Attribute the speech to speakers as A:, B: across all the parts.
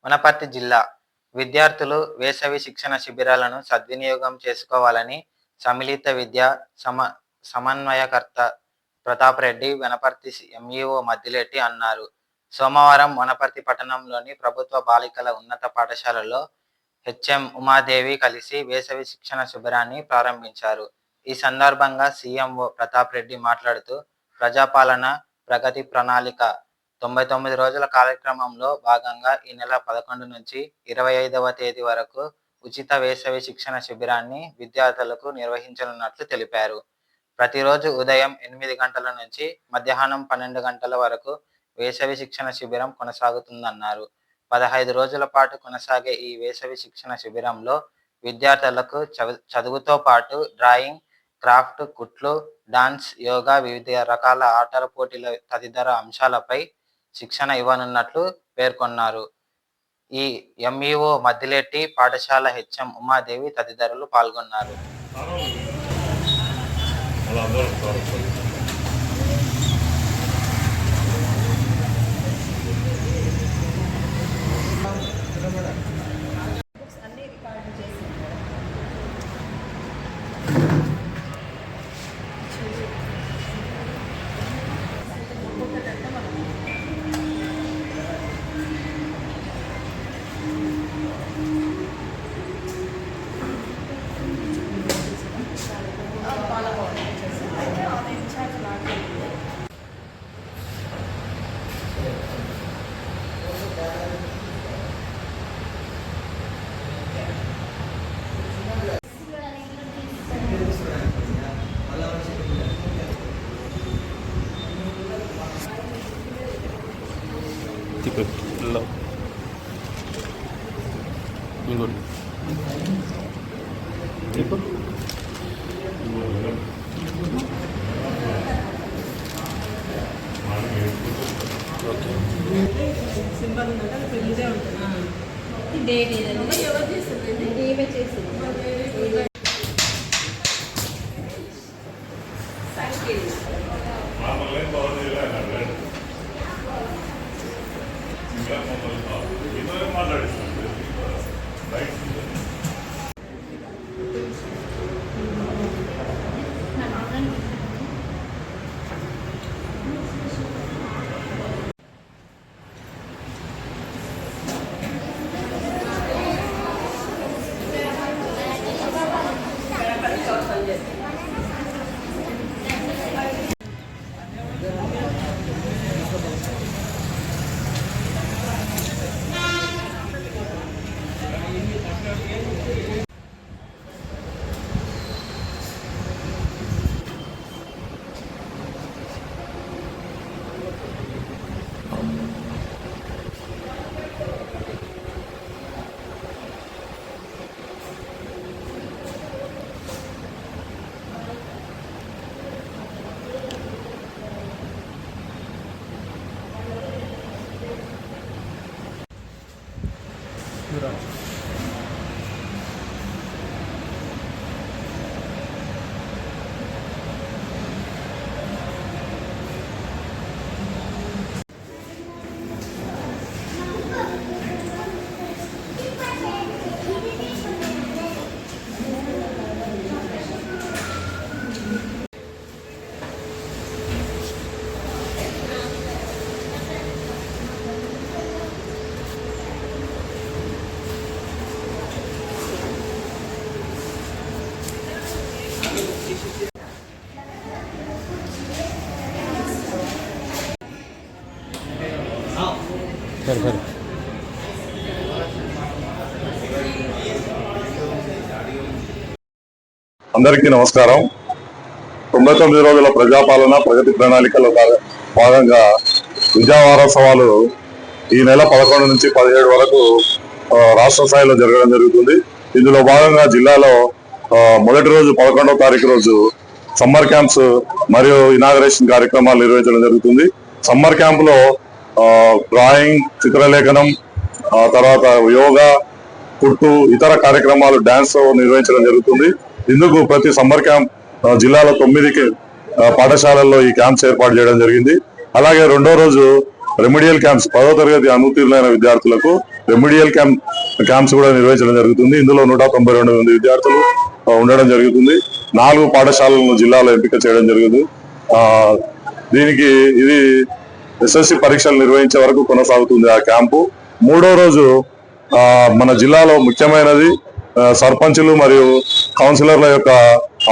A: వనపర్తి జిల్లా విద్యార్థులు వేసవి శిక్షణ శిబిరాలను సద్వినియోగం చేసుకోవాలని సమిళిత విద్యా సమన్వయకర్త ప్రతాప్ రెడ్డి వనపర్తి ఎంఈఓ మద్దిలెట్టి అన్నారు. సోమవారం వనపర్తి పట్టణంలోని ప్రభుత్వ బాలికల ఉన్నత పాఠశాలలో హెచ్ఎం ఉమాదేవి కలిసి వేసవి శిక్షణ శిబిరాన్ని ప్రారంభించారు. ఈ సందర్భంగా సీఎంఓ ప్రతాప్ రెడ్డి మాట్లాడుతూ ప్రజాపాలన ప్రగతి ప్రణాళిక 99 రోజుల కార్యక్రమంలో భాగంగా ఈ నెల 11 నుంచి 25వ తేదీ వరకు ఉచిత వేసవి శిక్షణ శిబిరాన్ని విద్యార్థులకు నిర్వహించనున్నట్లు తెలిపారు. ప్రతిరోజు ఉదయం 8 గంటల నుంచి మధ్యాహ్నం 12 గంటల వరకు వేసవి శిక్షణ శిబిరం కొనసాగుతుందన్నారు. 15 రోజుల పాటు కొనసాగే ఈ వేసవి శిక్షణ శిబిరంలో విద్యార్థులకు చదువుతో పాటు డ్రాయింగ్, క్రాఫ్ట్, కుట్లు, డాన్స్, యోగా, వివిధ రకాల ఆటల పోటీల తదితర అంశాలపై శిక్షణ ఇవ్వనున్నట్లు పేర్కొన్నారు. ఈ ఎంఈఓ మద్దిలెట్టి, పాఠశాల హెచ్ఎం ఉమాదేవి తదితరులు పాల్గొన్నారు.
B: సింబల్ ఉందంటే అది పెళ్ళిదే ఉంటుంది. డేట్ ఏదండి ఎవరు చేస్తుంది? ఏమే చేసింది
C: సరే అందరికీ నమస్కారం. 99 రోజుల ప్రజాపాలన ప్రగతి ప్రణాళికలో భాగంగా విద్యా వారోత్సవాలు ఈ నెల 11 నుంచి 17 వరకు రాష్ట్ర స్థాయిలో జరగడం జరుగుతుంది. ఇందులో భాగంగా జిల్లాలో మొదటి రోజు 11వ తారీఖు రోజు సమ్మర్ క్యాంప్స్ మరియు ఇనాగరేషన్ కార్యక్రమాలు నిర్వహించడం జరుగుతుంది. సమ్మర్ క్యాంపులో డ్రాయింగ్, చిత్రలేఖనం, తర్వాత యోగా, కుట్టు, ఇతర కార్యక్రమాలు, డాన్స్ నిర్వహించడం జరుగుతుంది. ఇందుకు ప్రతి సమ్మర్ క్యాంప్ జిల్లాలో 9 పాఠశాలల్లో ఈ క్యాంప్స్ ఏర్పాటు చేయడం జరిగింది. అలాగే రెండో రోజు రెమెడియల్ క్యాంప్స్ 10వ తరగతి అనుత్తీర్ణులైన విద్యార్థులకు రెమిడియల్ క్యాంప్స్ కూడా నిర్వహించడం జరుగుతుంది. ఇందులో 192 మంది విద్యార్థులు ఉండడం జరుగుతుంది. 4 పాఠశాలలను జిల్లాలో ఎంపిక చేయడం జరుగుతుంది. దీనికి ఇది SSC పరీక్షలు నిర్వహించే వరకు కొనసాగుతుంది ఆ క్యాంపు. 3వ రోజు మన జిల్లాలో ముఖ్యమైనది సర్పంచులు మరియు కౌన్సిలర్ల యొక్క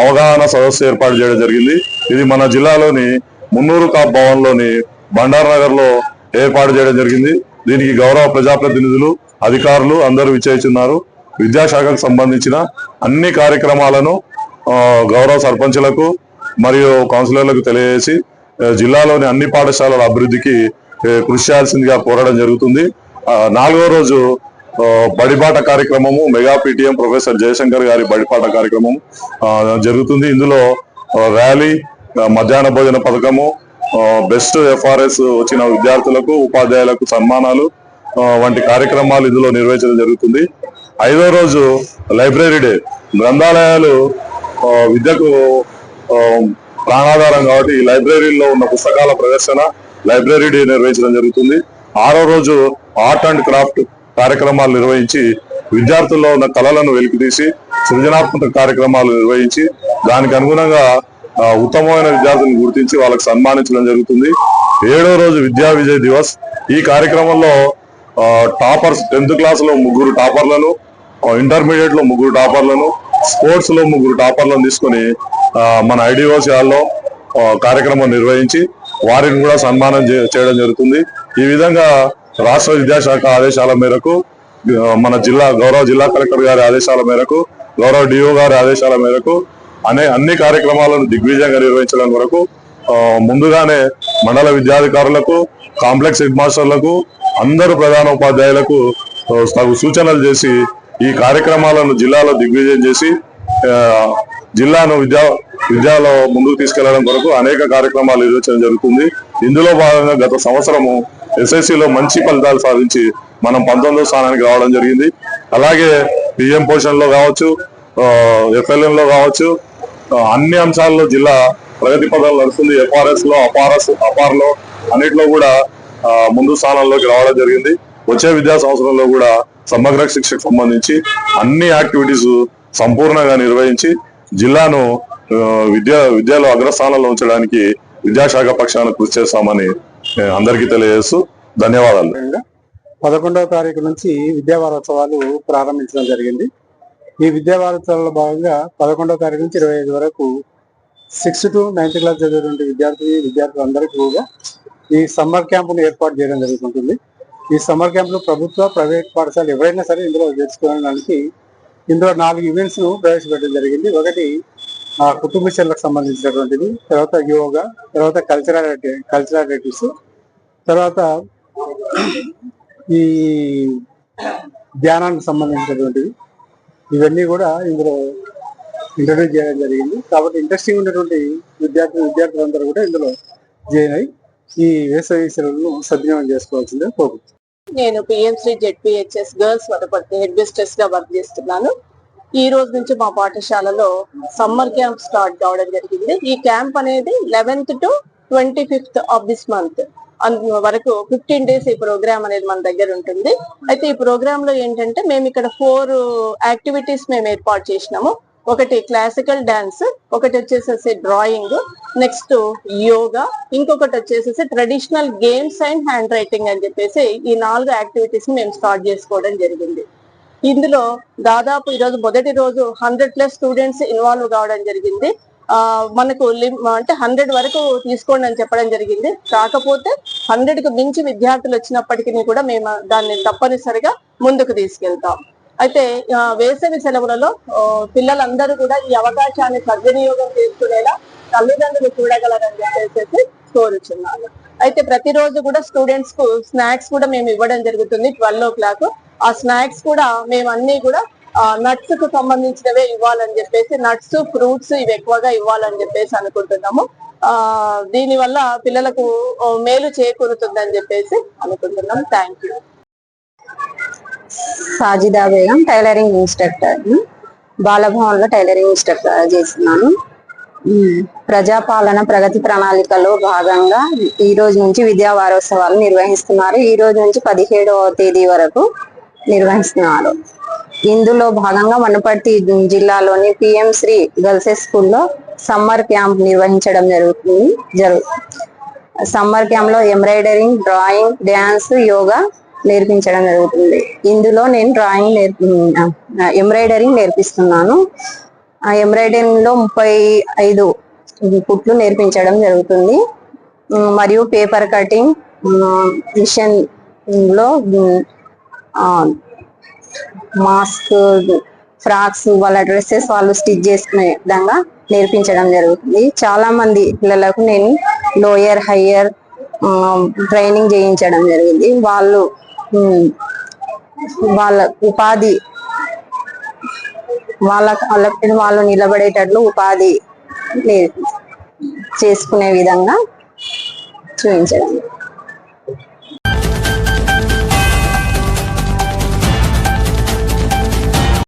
C: అవగాహన సదస్సు ఏర్పాటు చేయడం జరిగింది. ఇది మన జిల్లాలోని మున్నూరు కాప్ భవన్ లోని బండార్నగర్ లో ఏర్పాటు చేయడం జరిగింది. దీనికి గౌరవ ప్రజాప్రతినిధులు, అధికారులు అందరూ విచ్చేస్తున్నారు. విద్యాశాఖకు సంబంధించిన అన్ని కార్యక్రమాలను గౌరవ సర్పంచులకు మరియు కౌన్సిలర్లకు తెలియజేసి జిల్లాలోని అన్ని పాఠశాలల అభివృద్ధికి కృషి చేయాల్సిందిగా కోరడం జరుగుతుంది. 4వ రోజు బడిబాట కార్యక్రమము మెగా PTM ప్రొఫెసర్ జయశంకర్ గారి బడిపాట కార్యక్రమం జరుగుతుంది. ఇందులో ర్యాలీ, మధ్యాహ్న భోజన పథకము, బెస్ట్ FRS వచ్చిన విద్యార్థులకు, ఉపాధ్యాయులకు సన్మానాలు వంటి కార్యక్రమాలు ఇందులో నిర్వహించడం జరుగుతుంది. 5వ రోజు లైబ్రరీ డే. గ్రంథాలయాలు విద్యకు ప్రాణాధారం కాబట్టి ఈ లైబ్రరీలో ఉన్న పుస్తకాల ప్రదర్శన, లైబ్రరీ డే నిర్వహించడం జరుగుతుంది. 6వ రోజు ఆర్ట్ అండ్ క్రాఫ్ట్ కార్యక్రమాలు నిర్వహించి విద్యార్థుల్లో ఉన్న కళలను వెలికితీసి సృజనాత్మక కార్యక్రమాలు నిర్వహించి దానికి అనుగుణంగా ఉత్తమమైన విద్యార్థులను గుర్తించి వాళ్ళకి సన్మానించడం జరుగుతుంది. 7వ రోజు విద్యా విజయ్ దివస్. ఈ కార్యక్రమంలో టాపర్స్ 10th క్లాస్ లో 3 టాపర్లను, ఇంటర్మీడియట్ లో 3 టాపర్లను, స్పోర్ట్స్ లో 3 టాపర్లను తీసుకొని మన IDOC హాల్లో కార్యక్రమం నిర్వహించి వారిని కూడా సన్మానం చేయడం జరుగుతుంది. ఈ విధంగా రాష్ట్ర విద్యాశాఖ ఆదేశాల మేరకు, మన గౌరవ జిల్లా కలెక్టర్ గారి ఆదేశాల మేరకు, గౌరవ DO గారి ఆదేశాల మేరకు అన్ని కార్యక్రమాలను దిగ్విజయంగా నిర్వహించడం కొరకు ముందుగానే మండల విద్యాధికారులకు, కాంప్లెక్స్ హెడ్ మాస్టర్లకు, అందరు ప్రధానోపాధ్యాయులకు తగు సూచనలు చేసి ఈ కార్యక్రమాలను జిల్లాలో దిగ్విజయం చేసి జిల్లాను విద్యలో ముందుకు తీసుకెళ్లడం కొరకు అనేక కార్యక్రమాలు నిర్వహించడం జరుగుతుంది. ఇందులో భాగంగా గత సంవత్సరము SSC లో మంచి ఫలితాలు సాధించి మనం 19వ స్థానానికి రావడం జరిగింది. అలాగే PM పోషన్ లో కావచ్చు, FLN లో కావచ్చు, అన్ని అంశాల్లో జిల్లా ప్రగతి పదాలు నడుస్తుంది. FRS లో, అపార్ లో అన్నిట్లో కూడా ముందు స్థానంలోకి రావడం జరిగింది. వచ్చే విద్యా సంవత్సరంలో కూడా సమగ్ర శిక్షకు సంబంధించి అన్ని యాక్టివిటీస్ సంపూర్ణంగా నిర్వహించి జిల్లాను విద్యలో అగ్రస్థానంలో ఉంచడానికి విద్యాశాఖ పక్షాన కృషి చేస్తామని అందరికీ తెలియజేస్తూ ధన్యవాదాలు.
D: 11వ తారీఖు నుంచి విద్యా వారోత్సవాలు ప్రారంభించడం జరిగింది. ఈ విద్యా వారోత్సవాల్లో భాగంగా 11వ తారీఖు నుంచి 25 వరకు 6th to 9th క్లాస్ చదివేటువంటి విద్యార్థులందరికీ కూడా ఈ సమ్మర్ క్యాంపును ఏర్పాటు చేయడం జరుగుతుంటుంది. ఈ సమ్మర్ క్యాంపులో ప్రభుత్వ, ప్రైవేట్ పాఠశాలలు ఎవరైనా సరే ఇందులో చేర్చుకోవడానికి ఇందులో 4 ఈవెంట్స్ ను ప్రవేశపెట్టడం జరిగింది. ఒకటి కుటుంబ శైలకు సంబంధించినటువంటిది, తర్వాత యోగా, తర్వాత కల్చరల్ యాక్టివిటీస్, తర్వాత ఈ ధ్యానానికి సంబంధించినటువంటివి, ఇవన్నీ కూడా ఇందులో ఇంట్రడ్యూస్ చేయడం జరిగింది. కాబట్టి ఇంట్రెస్టింగ్ ఉన్నటువంటి విద్యార్థులందరూ కూడా ఇందులో జాయిన్ అయ్యి ఈ వేసవి సెలవులను సద్వినియోగం చేసుకోవాల్సిందే కోరుకుంటున్నాను.
B: నేను PMC ZPHS girls Wanaparthy head mistress గా వర్క్ చేస్తున్నాను. ఈ రోజు నుంచి మా పాఠశాలలో సమ్మర్ క్యాంప్ స్టార్ట్ కావడం జరిగింది. ఈ క్యాంప్ అనేది 11th to 25th of this month వరకు 15 days ఈ ప్రోగ్రామ్ అనేది మన దగ్గర ఉంటుంది. అయితే ఈ ప్రోగ్రామ్ లో ఏంటంటే మేము ఇక్కడ 4 యాక్టివిటీస్ మేము ఏర్పాటు చేసినాము. ఒకటి క్లాసికల్ డాన్స్, ఒకటి వచ్చేసేసి డ్రాయింగ్, నెక్స్ట్ యోగా, ఇంకొకటి వచ్చేసేసి traditional games and hand writing అని చెప్పేసి ఈ 4 యాక్టివిటీస్ మేము స్టార్ట్ చేసుకోవడం జరిగింది. ఇందులో దాదాపు ఈరోజు మొదటి రోజు 100+ స్టూడెంట్స్ ఇన్వాల్వ్ కావడం జరిగింది. మనకు అంటే 100 వరకు తీసుకోండి అని చెప్పడం జరిగింది. కాకపోతే 100కు మించి విద్యార్థులు వచ్చినప్పటికీ కూడా మేము దాన్ని తప్పనిసరిగా ముందుకు తీసుకెళ్తాం. అయితే వేసవి సెలవులలో పిల్లలందరూ కూడా ఈ అవకాశాన్ని సద్వినియోగం చేసుకునేలా తల్లిదండ్రులు చూడగలరని చెప్పేసి కోరుచున్నాను. అయితే ప్రతిరోజు కూడా స్టూడెంట్స్ కు స్నాక్స్ కూడా మేము ఇవ్వడం జరుగుతుంది 12 o'clock. ఆ స్నాక్స్ కూడా మేము అన్ని కూడా నట్స్ కు సంబంధించినవే ఇవ్వాలని చెప్పేసి, నట్స్, ఫ్రూట్స్ ఇవి ఎక్కువగా ఇవ్వాలని చెప్పేసి అనుకుంటున్నాము. దీని వల్ల పిల్లలకు మేలు చేకూరుతుందని చెప్పేసి అనుకుంటున్నాం. Thank you.
E: Sajida Begum, tailoring instructor. Bal Bhavan లో టైలరింగ్ ఇన్స్ట్రక్టర్ చేస్తున్నాను. ప్రజాపాలన ప్రగతి ప్రణాళికలో భాగంగా ఈ రోజు నుంచి విద్యా వారోత్సవాలు నిర్వహిస్తున్నారు. ఈ రోజు నుంచి 17వ తేదీ వరకు నిర్వహిస్తున్నారు. ఇందులో భాగంగా వనపర్తి జిల్లాలోని పిఎం శ్రీ గర్ల్స్ స్కూల్లో సమ్మర్ క్యాంప్ నిర్వహించడం సమ్మర్ క్యాంప్ లో ఎంబ్రాయిడరింగ్, డ్రాయింగ్, డ్యాన్స్, యోగా నేర్పించడం జరుగుతుంది. ఇందులో నేను ఎంబ్రాయిడరింగ్ నేర్పిస్తున్నాను. ఆ ఎంబ్రాయిడరింగ్ లో 35 కుట్లు నేర్పించడం జరుగుతుంది. మరియు పేపర్ కటింగ్, మిషన్ లో మాస్క్, ఫ్రాక్స్, వాళ్ళ డ్రెస్సెస్ వాళ్ళు స్టిచ్ చేసుకునే విధంగా నేర్పించడం జరుగుతుంది. చాలా మంది పిల్లలకు నేను లోయర్, హయ్యర్ ట్రైనింగ్ చేయించడం జరిగింది. వాళ్ళ ఉపాధి వాళ్ళు నిలబడేటట్లు ఉపాధి చేసుకునే విధంగా చూపించడం.